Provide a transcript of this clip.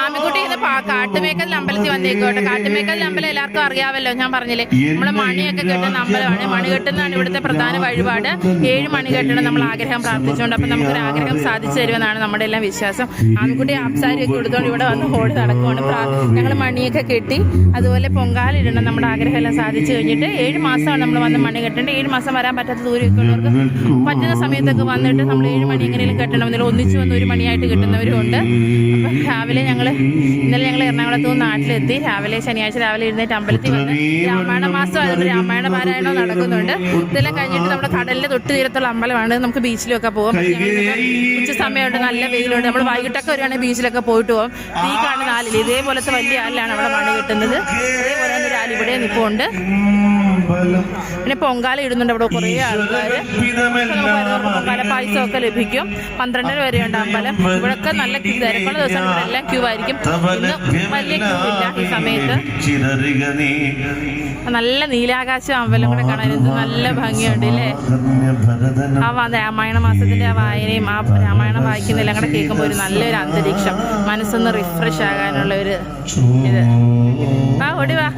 ആമിക്കുട്ടി ഇത് കാട്ടുമേക്കൽ അമ്പലത്തിൽ വന്നേക്കോട്ടെ. കാട്ടുമേക്കൽ അമ്പലം എല്ലാവർക്കും അറിയാമല്ലോ, ഞാൻ പറഞ്ഞില്ലേ നമ്മള് മണിയൊക്കെ കെട്ടുന്ന അമ്പലമാണ്. മണി കെട്ടുന്നതാണ് ഇവിടുത്തെ പ്രധാന വഴിപാട്. 7 മണി കെട്ടണം നമ്മൾ ആഗ്രഹം പ്രാർത്ഥിച്ചുകൊണ്ട്. അപ്പം നമുക്കൊരു ആഗ്രഹം സാധിച്ചു തരുമെന്നാണ് നമ്മുടെ എല്ലാം വിശ്വാസം. ആമിക്കുട്ടി ആപ്സാരിയൊക്കെ എടുത്തുകൊണ്ട് ഇവിടെ വന്ന് ഓടി നടക്കുവാണ്. ഞങ്ങൾ മണിയൊക്കെ കെട്ടി അതുപോലെ പൊങ്കാലിടണം. നമ്മുടെ ആഗ്രഹം എല്ലാം സാധിച്ചു കഴിഞ്ഞിട്ട് 7 മാസമാണ് നമ്മൾ വന്ന് മണി കെട്ടേണ്ടത്. 7 മാസം വരാൻ പറ്റാത്ത ദൂരമൊക്കെ ഉള്ളവർക്ക് പറ്റുന്ന സമയത്തൊക്കെ വന്നിട്ട് നമ്മൾ 7 മണി എങ്ങനെയും കെട്ടണം. എന്നാലും ഒന്നിച്ച് വന്ന് 1 മണിയായിട്ട് കിട്ടുന്നവരും ഉണ്ട്. അപ്പം രാവിലെ ഇന്നലെ ഞങ്ങൾ എറണാകുളത്ത് നിന്ന് നാട്ടിലെത്തി. ശനിയാഴ്ച രാവിലെ എഴുന്നേറ്റ് അമ്പലത്തിൽ വന്ന് രാമായണ മാസം അതുകൊണ്ട് രാമായണ പാരായണം നടക്കുന്നുണ്ട്. ഇതെല്ലാം കഴിഞ്ഞിട്ട് നമ്മുടെ കടലിന്റെ തൊട്ട് തീരത്തുള്ള അമ്പലമാണ്. നമുക്ക് ബീച്ചിലൊക്കെ പോകാം. ഉച്ച സമയമുണ്ട്, നല്ല വെയിലുണ്ട്. നമ്മൾ വൈകിട്ടൊക്കെ വരുവാണെങ്കിൽ ബീച്ചിലൊക്കെ പോയിട്ട് പോകും. തീ കാണുന്ന ആലിൽ ഇതേപോലത്തെ വലിയ ആലിലാണ് അവിടെ മണി കിട്ടുന്നത്. അതേപോലെ ഒരു ആല് ഇവിടെ നിൽപ്പുണ്ട്. പിന്നെ പൊങ്കാല ഇടുന്നുണ്ട് അവിടെ കുറേ ആൾക്കാർ. പൊങ്കാല പായസമൊക്കെ ലഭിക്കും. 12 വരെയുണ്ട് അമ്പലം. ഇവിടെയൊക്കെ നല്ല തിരക്കുള്ള ദിവസം ഇവിടെ എല്ലാം ക്യൂ ആയിരിക്കും. ഇന്ന് വലിയ ക്യൂ ഇല്ല ഈ സമയത്ത്. നല്ല നീലാകാശം അമ്പലം കൂടെ കാണാൻ എന്ത് നല്ല ഭംഗിയുണ്ട് അല്ലേ. രാമായണ മാസത്തിന്റെ ആ വായനയും ആ രാമായണം വായിക്കുന്നതെല്ലാം കൂടെ കേൾക്കുമ്പോൾ ഒരു നല്ലൊരു അന്തരീക്ഷം, മനസ്സൊന്ന് റിഫ്രഷ് ആകാനുള്ള ഒരു ഇത്. ഓടി വാ.